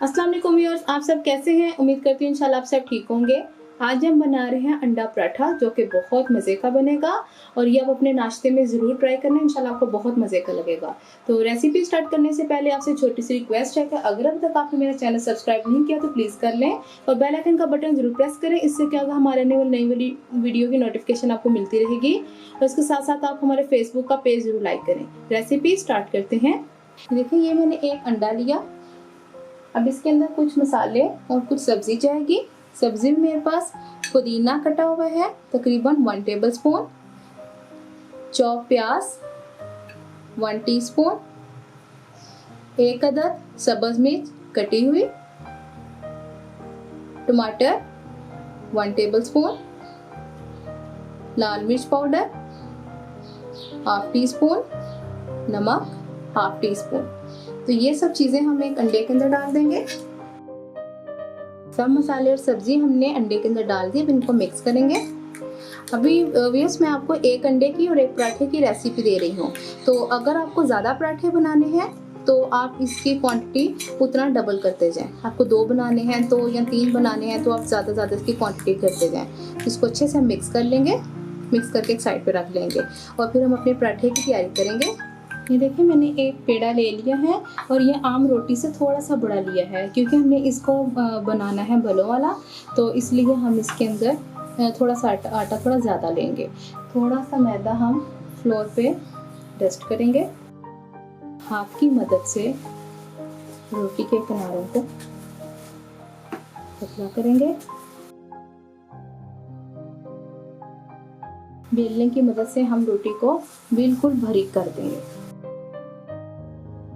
अस्सलाम वालेकुम व्यूअर्स, आप सब कैसे हैं? उम्मीद करती हूँ इंशाल्लाह आप सब ठीक होंगे। आज हम बना रहे हैं अंडा पराठा जो कि बहुत मज़े का बनेगा और ये आप अपने नाश्ते में ज़रूर ट्राई करना, इंशाल्लाह आपको बहुत मज़े का लगेगा। तो रेसिपी स्टार्ट करने से पहले आपसे छोटी सी रिक्वेस्ट है कि अगर अभी तक आपने मेरा चैनल सब्सक्राइब नहीं किया तो प्लीज़ कर लें और बेल आइकन का बटन ज़रूर प्रेस करें। इससे क्या होगा, हमारे आने वाली नई वीडियो की नोटिफिकेशन आपको मिलती रहेगी और इसके साथ साथ आप हमारे फेसबुक का पेज ज़रूर लाइक करें। रेसिपी स्टार्ट करते हैं। देखिए, ये मैंने एक अंडा लिया। अब इसके अंदर कुछ मसाले और कुछ सब्जी जाएगी। सब्जी में मेरे पास पुदीना कटा हुआ है तकरीबन 1 टेबलस्पून, चॉप प्याज 1 टीस्पून, 1 अदद सब्ज मिर्च कटी हुई, टमाटर 1 टेबलस्पून, लाल मिर्च पाउडर 1/2 टीस्पून, नमक 1/2 टीस्पून। तो ये सब चीज़ें हम एक अंडे के अंदर डाल देंगे। सब मसाले और सब्जी हमने अंडे के अंदर डाल दी। अब इनको मिक्स करेंगे। अभी व्यूअर्स, मैं आपको एक अंडे की और एक पराठे की रेसिपी दे रही हूँ। तो अगर आपको ज़्यादा पराठे बनाने हैं तो आप इसकी क्वांटिटी उतना डबल करते जाएं। आपको 2 बनाने हैं तो या 3 बनाने हैं तो आप ज़्यादा इसकी क्वांटिटी करते जाएं। इसको अच्छे से हम मिक्स कर लेंगे। मिक्स करके एक साइड पे रख लेंगे और फिर हम अपने पराठे की तैयारी करेंगे। ये देखिए, मैंने एक पेड़ा ले लिया है और ये आम रोटी से थोड़ा सा बड़ा लिया है क्योंकि हमने इसको बनाना है बलों वाला, तो इसलिए हम इसके अंदर थोड़ा सा आटा थोड़ा ज़्यादा लेंगे। थोड़ा सा मैदा हम फ्लोर पे डस्ट करेंगे। हाथ की मदद से रोटी के किनारों को पतला करेंगे। बेलने की मदद से हम रोटी को बिल्कुल बारीक कर देंगे।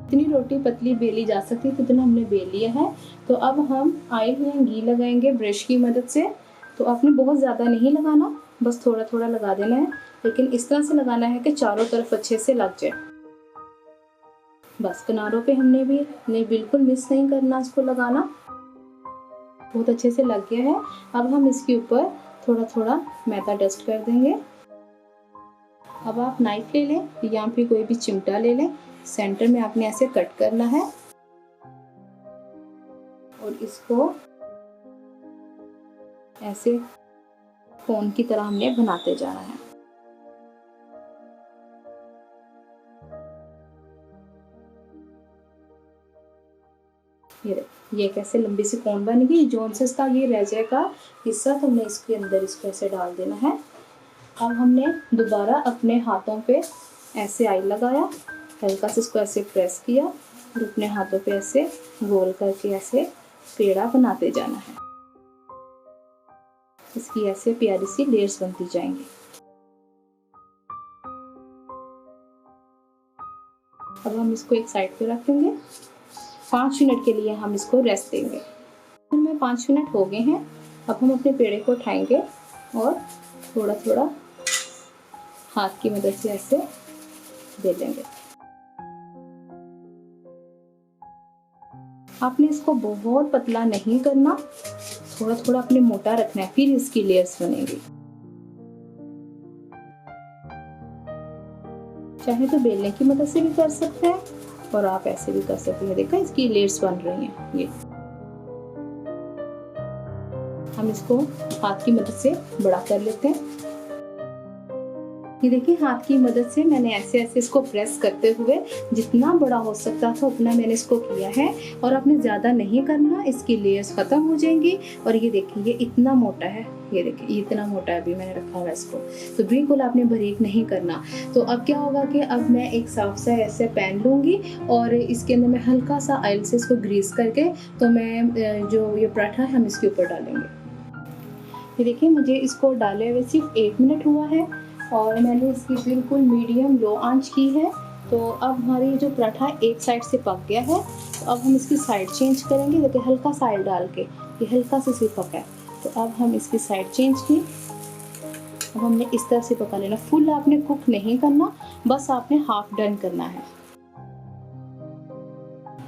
जितनी रोटी पतली बेली जा सकती है उतना हमने बेल लिया है। तो अब हम ऑयल या घी लगाएंगे ब्रश की मदद से। तो आपने बहुत ज़्यादा नहीं लगाना, बस थोड़ा थोड़ा लगा देना है, लेकिन इस तरह से लगाना है कि चारों तरफ अच्छे से लग जाए। बस किनारों पे हमने भी नहीं, बिल्कुल मिस नहीं करना इसको लगाना। बहुत अच्छे से लग गया है। अब हम इसके ऊपर थोड़ा थोड़ा मैदा डस्ट कर देंगे। अब आप नाइफ ले लें या फिर कोई भी चिमटा ले लें। सेंटर में आपने ऐसे कट करना है और इसको ऐसे कोन की तरह हमने बनाते जाना है। ये कैसे लंबी सी कोन बन गई। जोनसेस का ये रह का हिस्सा तो हमने इसके अंदर इसको ऐसे डाल देना है। अब हमने दोबारा अपने हाथों पे ऐसे ऑयल लगाया, हल्का से इसको ऐसे प्रेस किया और अपने हाथों पे ऐसे गोल करके ऐसे पेड़ा बनाते जाना है। इसकी ऐसे प्यारी सी लेयर्स बनती जाएंगी। अब हम इसको एक साइड पे रखेंगे। 5 मिनट के लिए हम इसको रेस्ट देंगे। में 5 मिनट हो गए हैं। अब हम अपने पेड़े को उठाएंगे और थोड़ा थोड़ा हाथ की मदद से ऐसे दे देंगे। आपने इसको बहुत पतला नहीं करना, थोड़ा थोड़ा अपने मोटा रखना है, फिर इसकी लेयर्स बनेंगी। चाहे तो बेलने की मदद से भी कर सकते हैं और आप ऐसे भी कर सकते हैं। देखा, इसकी लेयर्स बन रही हैं। ये हम इसको हाथ की मदद से बड़ा कर लेते हैं। ये देखिए, हाथ की मदद से मैंने ऐसे ऐसे इसको प्रेस करते हुए जितना बड़ा हो सकता था उतना मैंने इसको किया है और आपने ज़्यादा नहीं करना, इसकी लेयर्स ख़त्म हो जाएंगी। और ये देखिए, ये इतना मोटा है। ये देखिए, ये इतना मोटा अभी मैंने रखा हुआ है इसको, तो बिल्कुल आपने बारीक नहीं करना। तो अब क्या होगा कि अब मैं एक साफ सा ऐसे पैन लूँगी और इसके अंदर मैं हल्का सा ऑयल से इसको ग्रीस करके तो मैं जो ये पराठा है हम इसके ऊपर डालेंगे। ये देखिए, मुझे इसको डाले हुए सिर्फ 1 मिनट हुआ है और मैंने इसकी बिल्कुल मीडियम लो आंच की है। तो अब हमारी जो पराठा एक साइड से पक गया है। तो अब हम इसकी साइड चेंज करेंगे। देखिए, हल्का सा ऑयल डाल के ये हल्का से सिर्फ पका है। तो अब हम इसकी साइड चेंज की। अब हमने इस तरह से पका लेना। फुल आपने कुक नहीं करना, बस आपने हाफ डन करना है।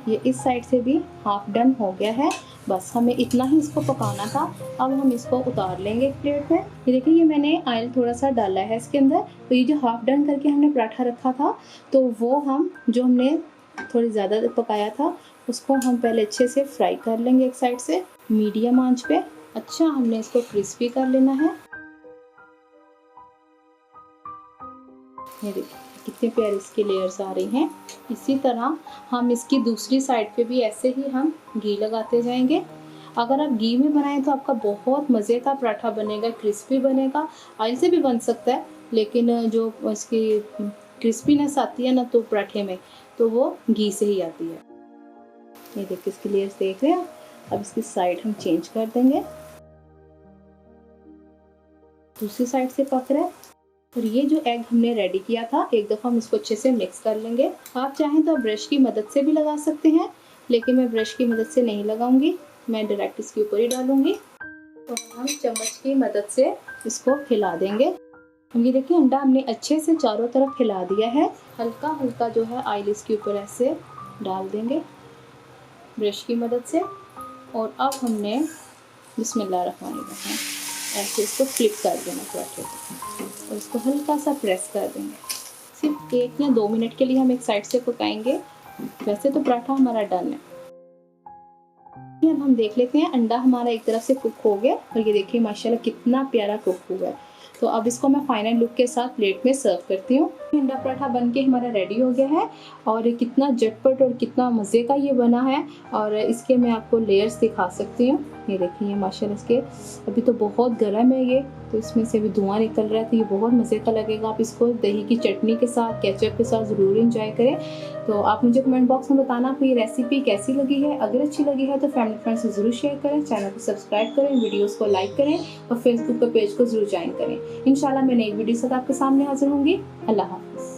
ये इस साइड से भी हाफ डन हो गया है। बस हमें इतना ही इसको पकाना था। अब हम इसको उतार लेंगे एक प्लेट में। ये देखिए, ये मैंने ऑयल थोड़ा सा डाला है इसके अंदर। तो ये जो हाफ डन करके हमने पराठा रखा था तो वो हम जो हमने थोड़ी ज़्यादा पकाया था, उसको हम पहले अच्छे से फ्राई कर लेंगे एक साइड से मीडियम आंच पे। अच्छा हमने इसको क्रिस्पी कर लेना है। ये देखिए कितने प्यारे इसके लेयर्स आ रही हैं। इसी तरह हम इसकी दूसरी साइड पे भी ऐसे ही हम घी लगाते जाएंगे। अगर आप घी में बनाएं तो आपका बहुत मज़े का पराठा बनेगा, क्रिस्पी बनेगा। ऑयल से भी बन सकता है, लेकिन जो इसकी क्रिस्पीनेस आती है ना तो पराठे में, तो वो घी से ही आती है। ये देखिए इसके लेयर्स देख रहे हैं। अब इसकी साइड हम चेंज कर देंगे, दूसरी साइड से पक रहा है। और ये जो एग हमने रेडी किया था, एक दफ़ा हम इसको अच्छे से मिक्स कर लेंगे। आप चाहें तो ब्रश की मदद से भी लगा सकते हैं, लेकिन मैं ब्रश की मदद से नहीं लगाऊंगी, मैं डायरेक्ट इसके ऊपर ही डालूंगी। तो हम चम्मच की मदद से इसको हिला देंगे। ये देखिए अंडा हमने अच्छे से चारों तरफ हिला दिया है। हल्का हल्का जो है ऑयल इसके ऊपर ऐसे डाल देंगे ब्रश की मदद से। और अब हमने बिस्मिल्लाहिर्रहमानिर्रहीम ऐसे इसको फ्लिप कर देना पराठे को और इसको हल्का सा प्रेस कर देंगे। सिर्फ 1 या 2 मिनट के लिए हम एक साइड से पकाएंगे। वैसे तो पराठा हमारा डन है। अब हम देख लेते हैं, अंडा हमारा एक तरफ से कुक हो गया और ये देखिए माशाल्लाह कितना प्यारा कुक हुआ है। तो अब इसको मैं फाइनल लुक के साथ प्लेट में सर्व करती हूँ। अंडा पराठा बन के हमारा रेडी हो गया है और कितना झटपट और कितना मज़े का ये बना है। और इसके मैं आपको लेयर्स दिखा सकती हूँ। ये देखिए माशाल्लाह इसके अभी तो बहुत गर्म है ये, तो इसमें से भी धुआं निकल रहा है, तो ये बहुत मज़े का लगेगा। आप इसको दही की चटनी के साथ, केचप के साथ ज़रूर इंजॉय करें। तो आप मुझे कमेंट बॉक्स में बताना आपको ये रेसिपी कैसी लगी है। अगर अच्छी लगी है तो फैमिली फ्रेंड्स से ज़रूर शेयर करें, चैनल को सब्सक्राइब करें, वीडियोज़ को लाइक करें और फेसबुक के पेज को ज़रूर ज्वाइन करें। इंशाल्लाह मैं नई वीडियो के साथ आपके सामने हाजिर होंगी। अल्लाह हाफ़िज़।